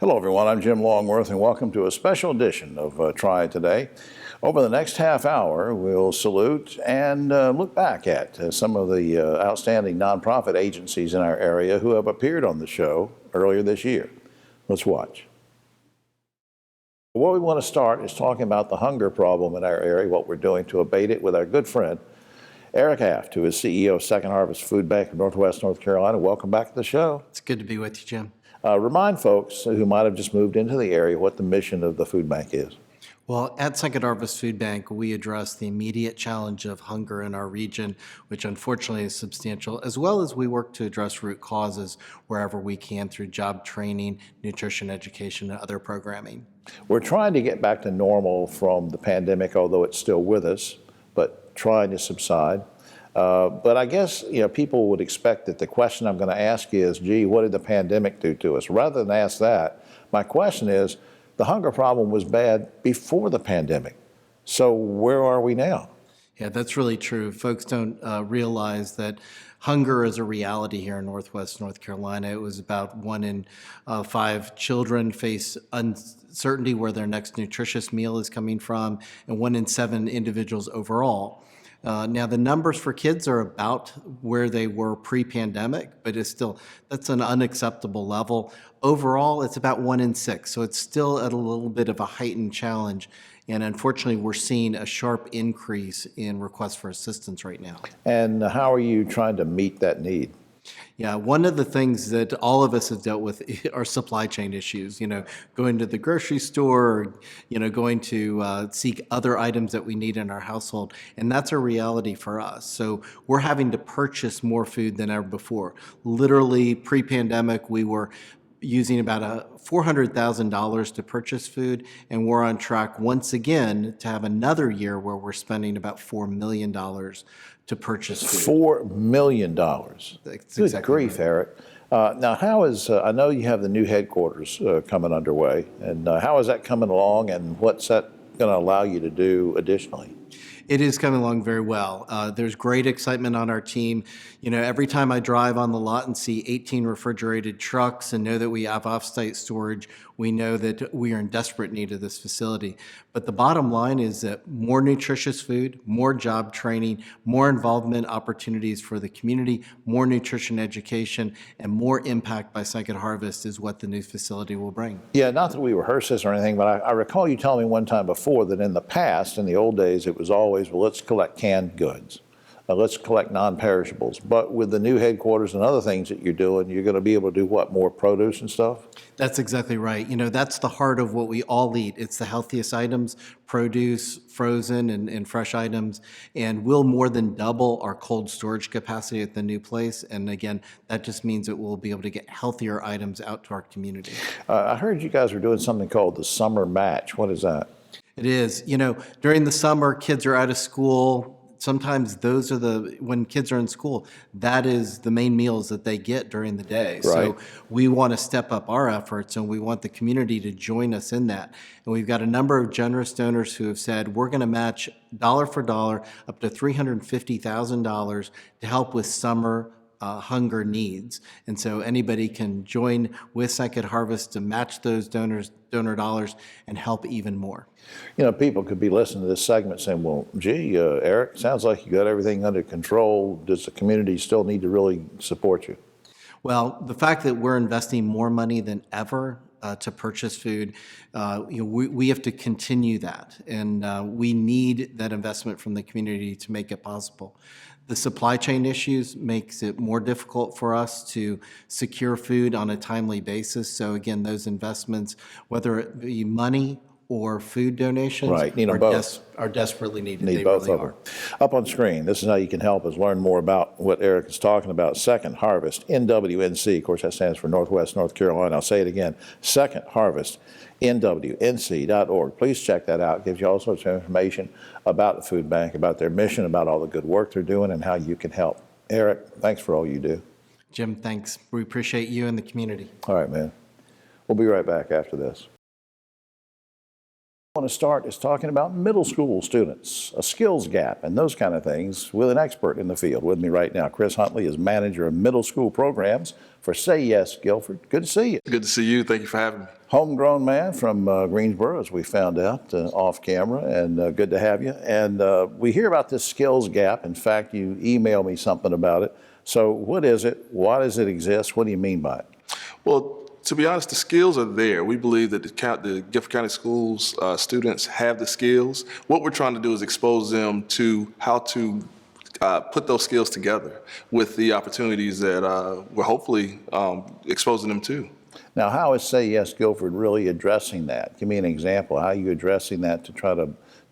Hello, everyone. I'm Jim Longworth, and welcome to a special edition of Triad Today. Over the next half hour, we'll salute and look back at some of the outstanding nonprofit agencies in our area who have appeared on the show earlier this year. Let's watch. What we want to start is talking about the hunger problem in our area, what we're doing to abate it with our good friend, Eric Aft, who is CEO of Second Harvest Food Bank of Northwest North Carolina. Welcome back to the show. It's good to be with you, Jim. Remind folks who might have just moved into the area what the mission of the food bank is. Well, at Second Harvest Food Bank, we address the immediate challenge of hunger in our region, which unfortunately is substantial, as well as we work to address root causes wherever we can through job training, nutrition education, and other programming. We're trying to get back to normal from the pandemic, although it's still with us, but trying to subside. But I guess people would expect that the question I'm going to ask is, gee, what did the pandemic do to us? Rather than ask that, my question is, the hunger problem was bad before the pandemic. So where are we now? Yeah, that's really true. Folks don't realize that hunger is a reality here in Northwest North Carolina. It was about 1 in 5 children face uncertainty where their next nutritious meal is coming from, and 1 in 7 individuals overall. Now, the numbers for kids are about where they were pre-pandemic, but that's an unacceptable level. Overall, it's about 1 in 6, so it's still at a little bit of a heightened challenge. And unfortunately, we're seeing a sharp increase in requests for assistance right now. And how are you trying to meet that need? Yeah, one of the things that all of us have dealt with are supply chain issues, going to the grocery store, going to seek other items that we need in our household. And that's a reality for us. So we're having to purchase more food than ever before. Literally, pre-pandemic, we were using about $400,000 to purchase food, and we're on track once again to have another year where we're spending about $4 million to purchase food. $4 million. That's Good exactly grief, right. Eric. Now, how is, I know you have the new headquarters coming underway, and how is that coming along, and what's that going to allow you to do additionally? It is coming along very well. There's great excitement on our team. Every time I drive on the lot and see 18 refrigerated trucks and know that we have off-site storage, we know that we are in desperate need of this facility. But the bottom line is that more nutritious food, more job training, more involvement opportunities for the community, more nutrition education, and more impact by Second Harvest is what the new facility will bring. Yeah, not that we rehearse this or anything, but I recall you telling me one time before that in the past, in the old days, it was always, well, let's collect canned goods. Let's collect non-perishables. But with the new headquarters and other things that you're doing, you're going to be able to do what, more produce and stuff? That's exactly right. That's the heart of what we all eat. It's the healthiest items, produce, frozen and fresh items, and we'll more than double our cold storage capacity at the new place. And again, that just means that we'll be able to get healthier items out to our community. I heard you guys were doing something called the Summer Match. What is that? It is. During the summer, kids are out of school. Sometimes when kids are in school, that is the main meals that they get during the day. Right. So we want to step up our efforts, and we want the community to join us in that. And we've got a number of generous donors who have said, we're going to match dollar for dollar up to $350,000 to help with summer hunger needs. And so anybody can join with Second Harvest to match those donor dollars and help even more. People could be listening to this segment saying, well, gee, Eric, sounds like you got everything under control. Does the community still need to really support you? Well, the fact that we're investing more money than ever to purchase food, we have to continue that. And we need that investment from the community to make it possible. The supply chain issues makes it more difficult for us to secure food on a timely basis. So again, those investments, whether it be money or food donations, Right, need them both. Are desperately needed. Need they both really of them. Up on screen, this is how you can help us learn more about what Eric is talking about. Second Harvest, NWNC. Of course, that stands for Northwest North Carolina. I'll say it again. Second Harvest, NWNC.org. Please check that out. It gives you all sorts of information about the food bank, about their mission, about all the good work they're doing, and how you can help. Eric, thanks for all you do. Jim, thanks. We appreciate you and the community. All right, man. We'll be right back after this. I want to start is talking about middle school students, a skills gap, and those kind of things with an expert in the field. With me right now, Chris Huntley is manager of middle school programs for Say Yes Guilford. Good to see you. Good to see you. Thank you for having me. Homegrown man from Greensboro, as we found out off camera, and good to have you. And we hear about this skills gap. In fact, you emailed me something about it. So what is it? Why does it exist? What do you mean by it? Well, to be honest, the skills are there. We believe that the Guilford County Schools students have the skills. What we're trying to do is expose them to how to put those skills together with the opportunities that we're hopefully exposing them to. Now, how is Say Yes Guilford really addressing that? Give me an example. How are you addressing that to try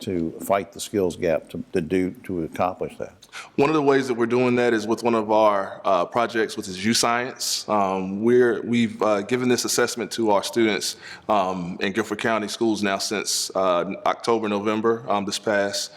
to fight the skills gap to accomplish that? One of the ways that we're doing that is with one of our projects, which is U Science. We've given this assessment to our students in Guilford County schools now since October, November, this past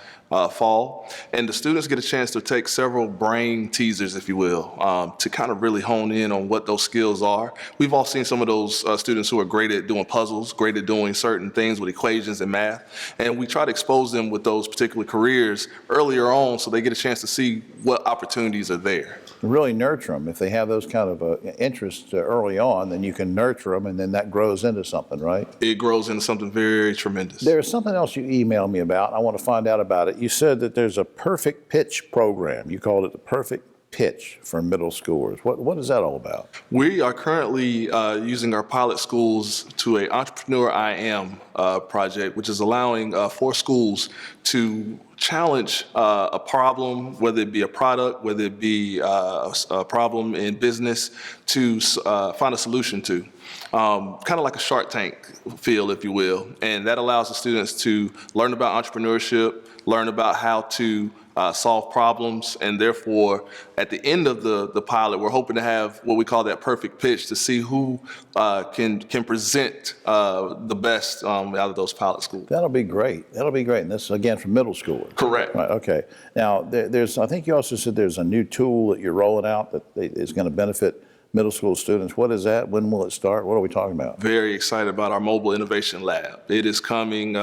fall. And the students get a chance to take several brain teasers, if you will, to kind of really hone in on what those skills are. We've all seen some of those students who are great at doing puzzles, great at doing certain things with equations and math. And we try to expose them with those particular careers earlier on so they get a chance to see what opportunities are there. Really nurture them. If they have those kind of interests early on, then you can nurture them, and then that grows into something, right? It grows into something very tremendous. There's something else you emailed me about. I want to find out about it. You said that there's a perfect pitch program. You called it the perfect pitch for middle schoolers. What is that all about? We are currently using our pilot schools to an Entrepreneur I Am project, which is allowing 4 schools to challenge a problem, whether it be a product, whether it be a problem in business, to find a solution to. Kind of like a Shark Tank feel, if you will. And that allows the students to learn about entrepreneurship, learn about how to solve problems, and therefore, at the end of the pilot, we're hoping to have what we call that perfect pitch to see who can present the best out of those pilot schools. That'll be great. That'll be great. And this, again, for middle schoolers. Correct. Right, okay. Now, I think you also said there's a new tool that you're rolling out that is going to benefit middle school students. What is that? When will it start? What are we talking about? Very excited about our mobile innovation lab. It is coming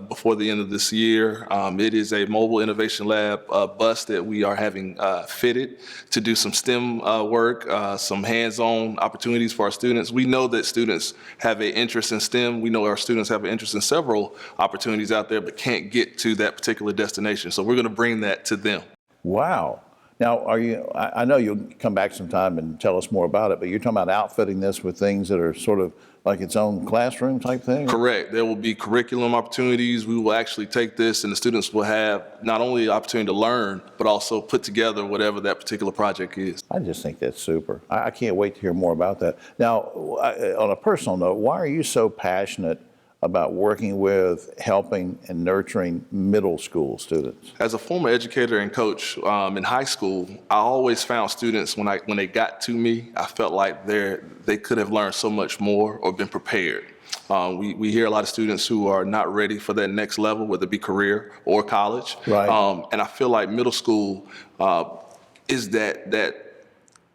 before the end of this year. It is a mobile innovation lab bus that we are having fitted to do some STEM work, some hands-on opportunities for our students. We know that students have an interest in STEM. We know our students have an interest in several opportunities out there, but can't get to that particular destination. So we're going to bring that to them. Wow. Now, I know you'll come back sometime and tell us more about it, but you're talking about outfitting this with things that are sort of like its own classroom type thing? Correct. There will be curriculum opportunities. We will actually take this, and the students will have not only the opportunity to learn, but also put together whatever that particular project is. I just think that's super. I can't wait to hear more about that. Now, on a personal note, why are you so passionate about working with, helping, and nurturing middle school students? As a former educator and coach in high school, I always found students, when they got to me, I felt like they could have learned so much more or been prepared. We hear a lot of students who are not ready for that next level, whether it be career or college. Right. And I feel like middle school is that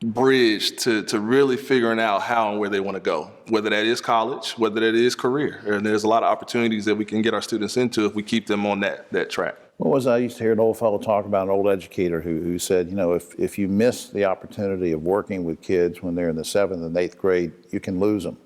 bridge to really figuring out how and where they want to go, whether that is college, whether that is career. And there's a lot of opportunities that we can get our students into if we keep them on that track. What was I used to hear an old fellow talk about, an old educator who said, you know, if you miss the opportunity of working with kids when they're in the 7th and 8th grade, you can lose them.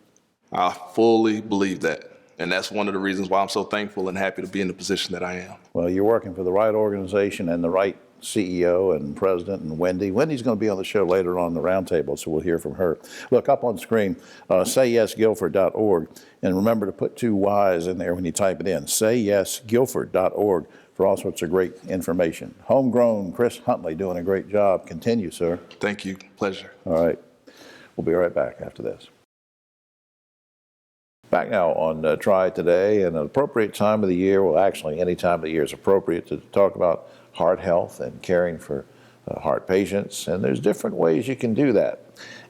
I fully believe that. And that's one of the reasons why I'm so thankful and happy to be in the position that I am. Well, you're working for the right organization and the right CEO and president, and Wendy. Wendy's going to be on the show later on the roundtable, so we'll hear from her. Look up on screen, sayyesguilford.org, and remember to put 2 Y's in there when you type it in, sayyesguilford.org, for all sorts of great information. Homegrown Chris Huntley doing a great job. Continue, sir. Thank you. Pleasure. All right. We'll be right back after this. Back now on Triad Today, and an appropriate time of the year, well, actually any time of the year is appropriate to talk about heart health and caring for heart patients, and there's different ways you can do that.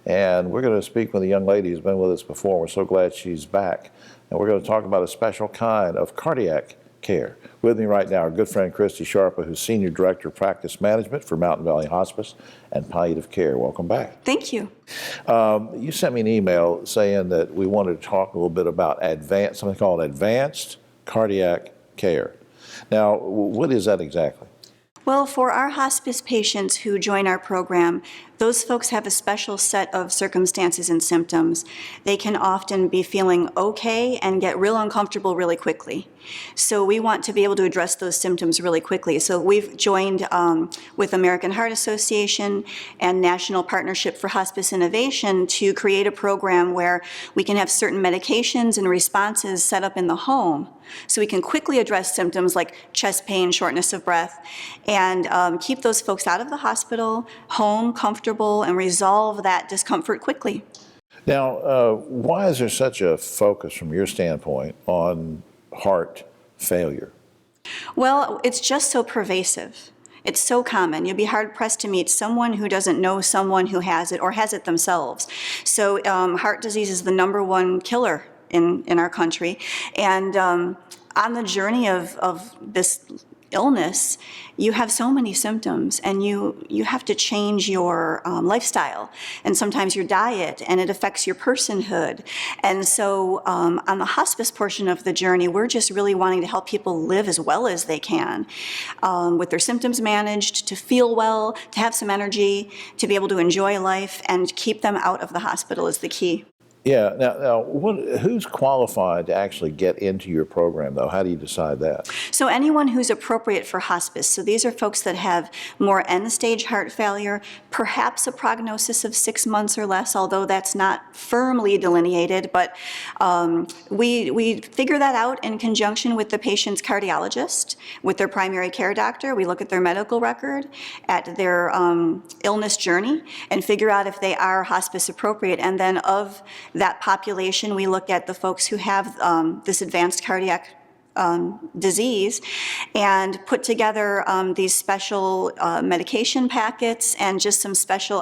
And we're going to speak with a young lady who's been with us before. We're so glad she's back. And we're going to talk about a special kind of cardiac care. With me right now, our good friend Christy Sharpa, who's Senior Director of Practice Management for Mountain Valley Hospice and Palliative Care. Welcome back. Thank you. You sent me an email saying that we wanted to talk a little bit about something called advanced cardiac care. Now, what is that exactly? Well, for our hospice patients who join our program, those folks have a special set of circumstances and symptoms. They can often be feeling okay and get real uncomfortable really quickly. So we want to be able to address those symptoms really quickly. So we've joined with American Heart Association and National Partnership for Hospice Innovation to create a program where we can have certain medications and responses set up in the home, so we can quickly address symptoms like chest pain, shortness of breath, and keep those folks out of the hospital, home, comfortable, and resolve that discomfort quickly. Now, why is there such a focus from your standpoint on heart failure? Well, it's just so pervasive. It's so common. You'll be hard-pressed to meet someone who doesn't know someone who has it or has it themselves. So heart disease is the #1 killer in our country. And on the journey of this illness, you have so many symptoms, and you have to change your lifestyle and sometimes your diet, and it affects your personhood. And so on the hospice portion of the journey, we're just really wanting to help people live as well as they can, with their symptoms managed, to feel well, to have some energy, to be able to enjoy life, and keep them out of the hospital is the key. Yeah. Now, who's qualified to actually get into your program, though? How do you decide that? So anyone who's appropriate for hospice. So these are folks that have more end-stage heart failure, perhaps a prognosis of 6 months or less, although that's not firmly delineated. But we figure that out in conjunction with the patient's cardiologist, with their primary care doctor. We look at their medical record, at their illness journey, and figure out if they are hospice appropriate. And then of that population, we look at the folks who have this advanced cardiac disease and put together these special medication packets and just some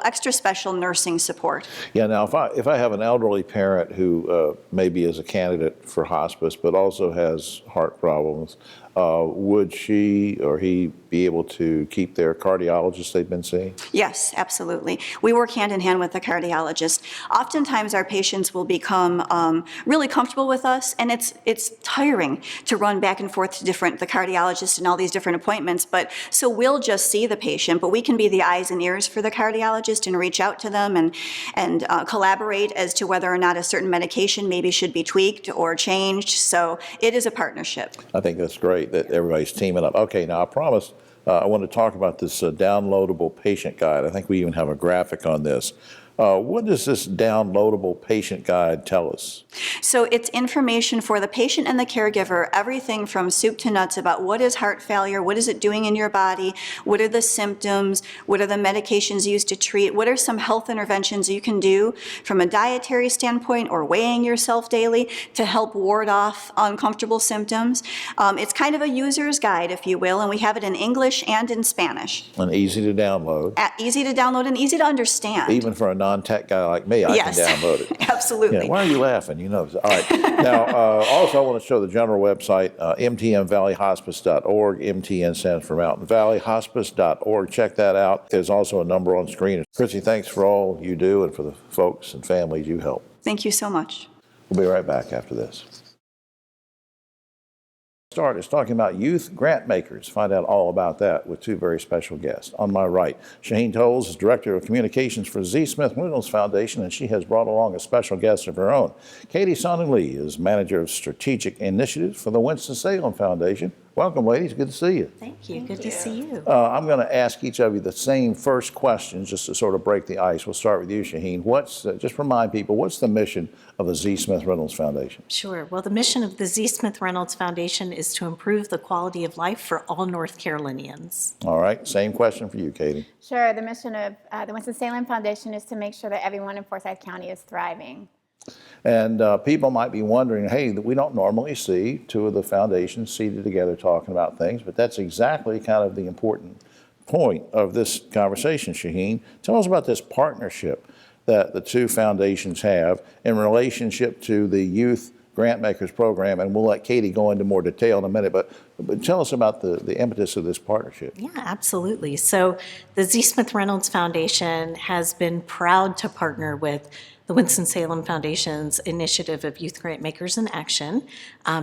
extra special nursing support. Yeah. Now, if I have an elderly parent who maybe is a candidate for hospice but also has heart problems, would she or he be able to keep their cardiologist they've been seeing? Yes, absolutely. We work hand in hand with the cardiologist. Oftentimes our patients will become really comfortable with us, and it's tiring to run back and forth to the cardiologist and all these different appointments. But so we'll just see the patient, but we can be the eyes and ears for the cardiologist and reach out to them and collaborate as to whether or not a certain medication maybe should be tweaked or changed. So it is a partnership. I think that's great that everybody's teaming up. Okay, now I promised I want to talk about this downloadable patient guide. I think we even have a graphic on this. What does this downloadable patient guide tell us? So it's information for the patient and the caregiver, everything from soup to nuts about what is heart failure, what is it doing in your body, what are the symptoms, what are the medications used to treat, what are some health interventions you can do from a dietary standpoint or weighing yourself daily to help ward off uncomfortable symptoms. It's kind of a user's guide, if you will, and we have it in English and in Spanish. And easy to download. Easy to download and easy to understand. Even for a non-tech guy like me, I Yes. can download it. Absolutely. Yeah, why are you laughing? You know. All right. Now, also, I want to show the general website, mtmvalleyhospice.org. MTN stands for Mountain Valley Hospice.org. Check that out. There's also a number on screen. Chrissy, thanks for all you do and for the folks and families you help. Thank you so much. We'll be right back after this. Start is talking about youth grant makers. Find out all about that with two very special guests. On my right, Shaheen Tolles is Director of Communications for Z. Smith Reynolds Foundation, and she has brought along a special guest of her own. Katie Sonny-Lee is Manager of Strategic Initiatives for the Winston-Salem Foundation. Welcome, ladies. Good to see you. Thank you. Good to see you. I'm going to ask each of you the same first questions just to sort of break the ice. We'll start with you, Shaheen. Just remind people, what's the mission of the Z. Smith Reynolds Foundation? Sure. Well, the mission of the Z. Smith Reynolds Foundation is to improve the quality of life for all North Carolinians. All right. Same question for you, Katie. Sure. The mission of the Winston-Salem Foundation is to make sure that everyone in Forsyth County is thriving. And people might be wondering, hey, we don't normally see two of the foundations seated together talking about things, but that's exactly kind of the important point of this conversation, Shaheen. Tell us about this partnership that the two foundations have in relationship to the Youth Grant Makers Program, and we'll let Katie go into more detail in a minute, but tell us about the impetus of this partnership. Yeah, absolutely. So the Z. Smith Reynolds Foundation has been proud to partner with the Winston-Salem Foundation's initiative of Youth Grant Makers in Action.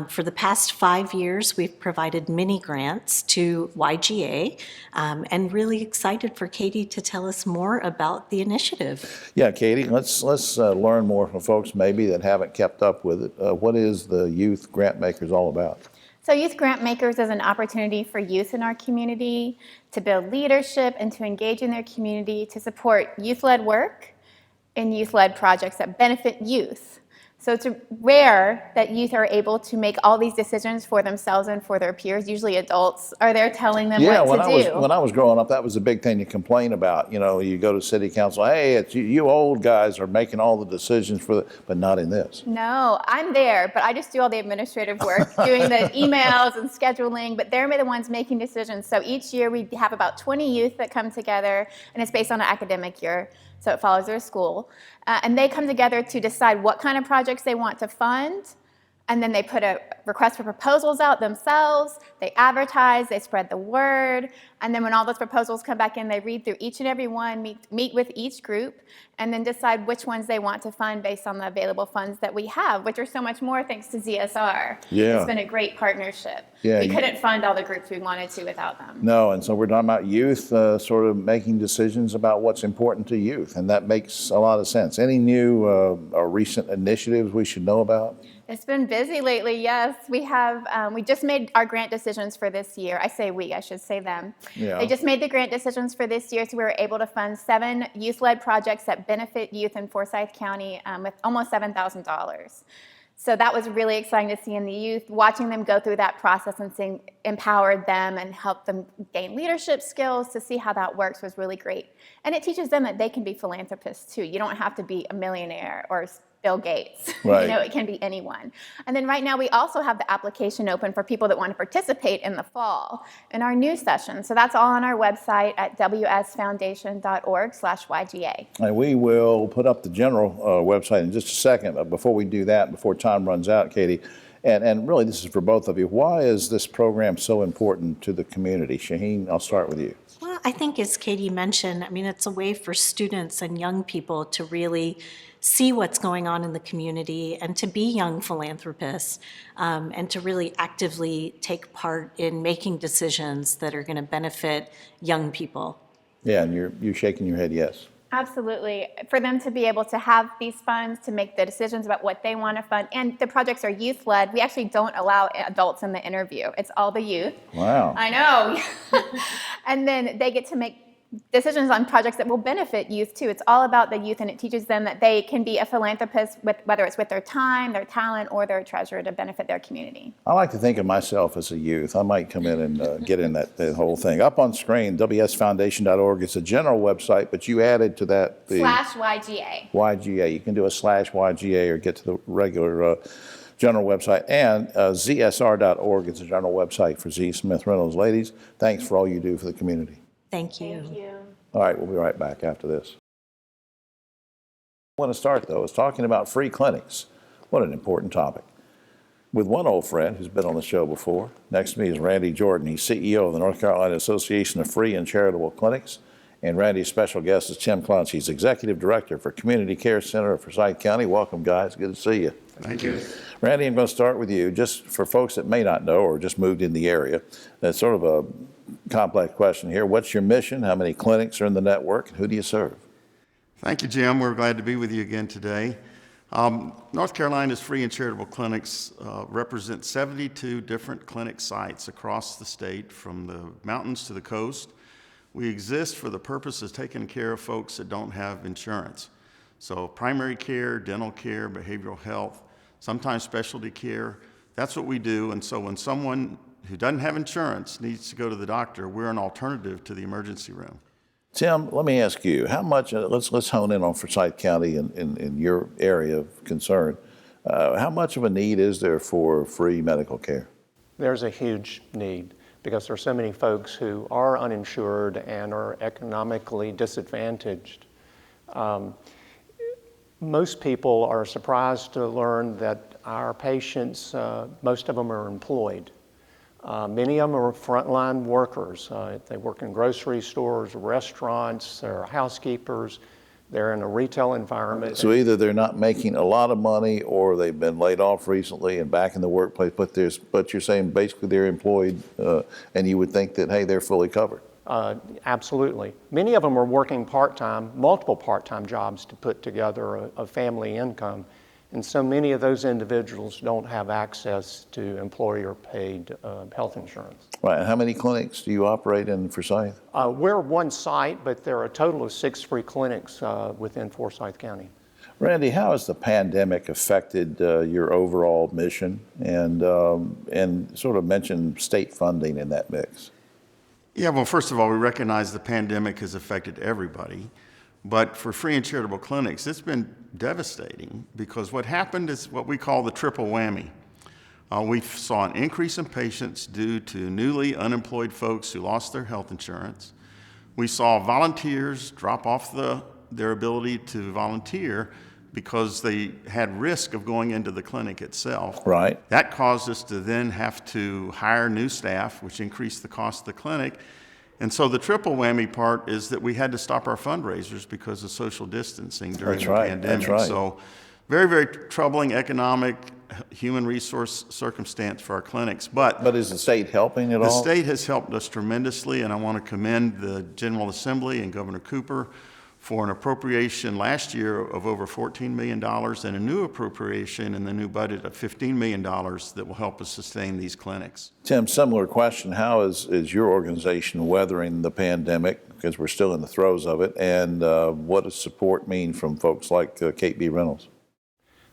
For the past 5 years, we've provided mini grants to YGA, and really excited for Katie to tell us more about the initiative. Yeah, Katie, let's learn more from folks maybe that haven't kept up with it. What is the Youth Grant Makers all about? So Youth Grant Makers is an opportunity for youth in our community to build leadership and to engage in their community, to support youth-led work and youth-led projects that benefit youth. So it's rare that youth are able to make all these decisions for themselves and for their peers. Usually adults are there telling them what to do. When I was growing up, that was a big thing to complain about. You know, you go to city council, hey, it's you old guys are making all the decisions but not in this. No, I'm there, but I just do all the administrative work, doing the emails and scheduling, but they're the ones making decisions. So each year we have about 20 youth that come together, and it's based on an academic year, so it follows their school. And they come together to decide what kind of projects they want to fund, and then they put a request for proposals out themselves, they advertise, they spread the word, and then when all those proposals come back in, they read through each and every one, meet with each group, and then decide which ones they want to fund based on the available funds that we have, which are so much more thanks to ZSR. Yeah. It's been a great partnership. Yeah, We couldn't fund all the groups we wanted to without them. No, and so we're talking about youth sort of making decisions about what's important to youth, and that makes a lot of sense. Any new or recent initiatives we should know about? It's been busy lately, yes. We have, we just made our grant decisions for this year. I say we, I should say them. Yeah. They just made the grant decisions for this year, so we were able to fund 7 youth-led projects that benefit youth in Forsyth County with almost $7,000. So that was really exciting to see in the youth, watching them go through that process and seeing empowered them and help them gain leadership skills. To see how that works was really great. And it teaches them that they can be philanthropists too. You don't have to be a millionaire or Bill Gates. Right. You know, it can be anyone. And then right now we also have the application open for people that want to participate in the fall in our new session. So that's all on our website at wsfoundation.org/YGA. And we will put up the general website in just a second. But before we do that, before time runs out, Katie, and really this is for both of you, why is this program so important to the community? Shaheen, I'll start with you. Well, I think as Katie mentioned, I mean, it's a way for students and young people to really see what's going on in the community and to be young philanthropists, and to really actively take part in making decisions that are going to benefit young people. Yeah, and you're shaking your head yes. Absolutely. For them to be able to have these funds to make the decisions about what they want to fund. And the projects are youth-led. We actually don't allow adults in the interview. It's all the youth. Wow. I know. And then they get to make decisions on projects that will benefit youth too. It's all about the youth, and it teaches them that they can be a philanthropist, whether it's with their time, their talent, or their treasure to benefit their community. I like to think of myself as a youth. I might come in and get in that whole thing. Up on screen, wsfoundation.org. It's a general website, but you added to that the /YGA. YGA. You can do a /YGA or get to the regular general website. And ZSR.org is a general website for Z. Smith Reynolds. Ladies, thanks for all you do for the community. Thank you. Thank you. All right, we'll be right back after this. I want to start, though, is talking about free clinics. What an important topic. With one old friend who's been on the show before. Next to me is Randy Jordan. He's CEO of the North Carolina Association of Free and Charitable Clinics. And Randy's special guest is Tim Clunch. He's Executive Director for Community Care Center of Forsyth County. Welcome, guys. Good to see you. Thank you. Randy, I'm going to start with you. Just for folks that may not know or just moved in the area, that's sort of a complex question here. What's your mission? How many clinics are in the network? And who do you serve? Thank you, Jim. We're glad to be with you again today. North Carolina's Free and Charitable Clinics represent 72 different clinic sites across the state, from the mountains to the coast. We exist for the purpose of taking care of folks that don't have insurance. So primary care, dental care, behavioral health, sometimes specialty care. That's what we do. And so when someone who doesn't have insurance needs to go to the doctor, we're an alternative to the emergency room. Tim, let me ask you, how much, let's hone in on Forsyth County in your area of concern. How much of a need is there for free medical care? There's a huge need because there are so many folks who are uninsured and are economically disadvantaged. Most people are surprised to learn that our patients, most of them are employed. Many of them are frontline workers. They work in grocery stores, restaurants, they're housekeepers. They're in a retail environment. So either they're not making a lot of money or they've been laid off recently and back in the workplace, but you're saying basically they're employed, and you would think that, hey, they're fully covered. Absolutely. Many of them are working part-time, multiple part-time jobs to put together a family income. And so many of those individuals don't have access to employer-paid health insurance. Right, and how many clinics do you operate in Forsyth? We're one site, but there are a total of 6 free clinics within Forsyth County. Randy, how has the pandemic affected your overall mission, and sort of mention state funding in that mix? Yeah, well, first of all, we recognize the pandemic has affected everybody. But for free and charitable clinics, it's been devastating because what happened is what we call the triple whammy. We saw an increase in patients due to newly unemployed folks who lost their health insurance. We saw volunteers drop off their ability to volunteer because they had risk of going into the clinic itself. Right. That caused us to then have to hire new staff, which increased the cost of the clinic. And so the triple whammy part is that we had to stop our fundraisers because of social distancing during the pandemic. That's right. So very, very troubling economic, human resource circumstance for our clinics. But is the state helping at all? the state has helped us tremendously, and I want to commend the General Assembly and Governor Cooper for an appropriation last year of over $14 million and a new appropriation in the new budget of $15 million that will help us sustain these clinics. Tim, similar question. How is your organization weathering the pandemic, because we're still in the throes of it, and what does support mean from folks like Kate B. Reynolds?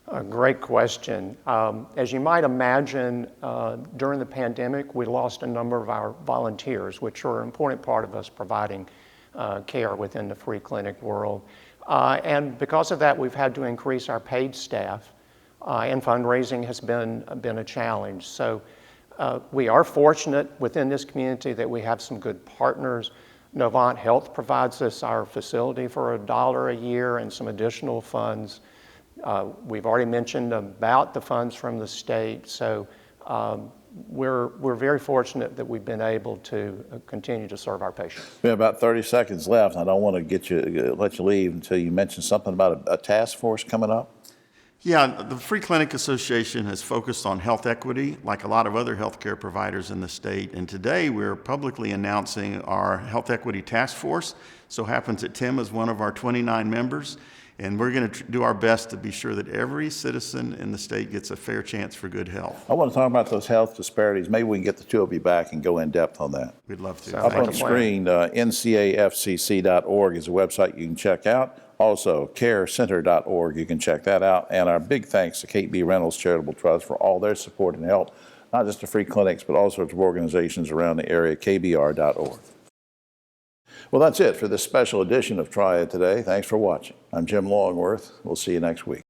A great question. As you might imagine, during the pandemic, we lost a number of our volunteers, which are an important part of us providing care within the free clinic world. And because of that, we've had to increase our paid staff, and fundraising has been a challenge. So we are fortunate within this community that we have some good partners. Novant Health provides us our facility for $1 a year and some additional funds. We've already mentioned about the funds from the state. So we're very fortunate that we've been able to continue to serve our patients. We have about 30 seconds left. I don't want to let you leave until you mention something about a task force coming up. Yeah, the Free Clinic Association has focused on health equity like a lot of other healthcare providers in the state. And today we're publicly announcing our Health Equity Task Force. So happens that Tim is one of our 29 members. And we're going to do our best to be sure that every citizen in the state gets a fair chance for good health. I want to talk about those health disparities. Maybe we can get the two of you back and go in depth on that. We'd love to. Up on the screen, ncafcc.org is a website you can check out. Also, carecenter.org, you can check that out. And our big thanks to Kate B. Reynolds Charitable Trust for all their support and help, not just to free clinics, but all sorts of organizations around the area, kbr.org. Well, that's it for this special edition of Triad Today. Thanks for watching. I'm Jim Longworth. We'll see you next week.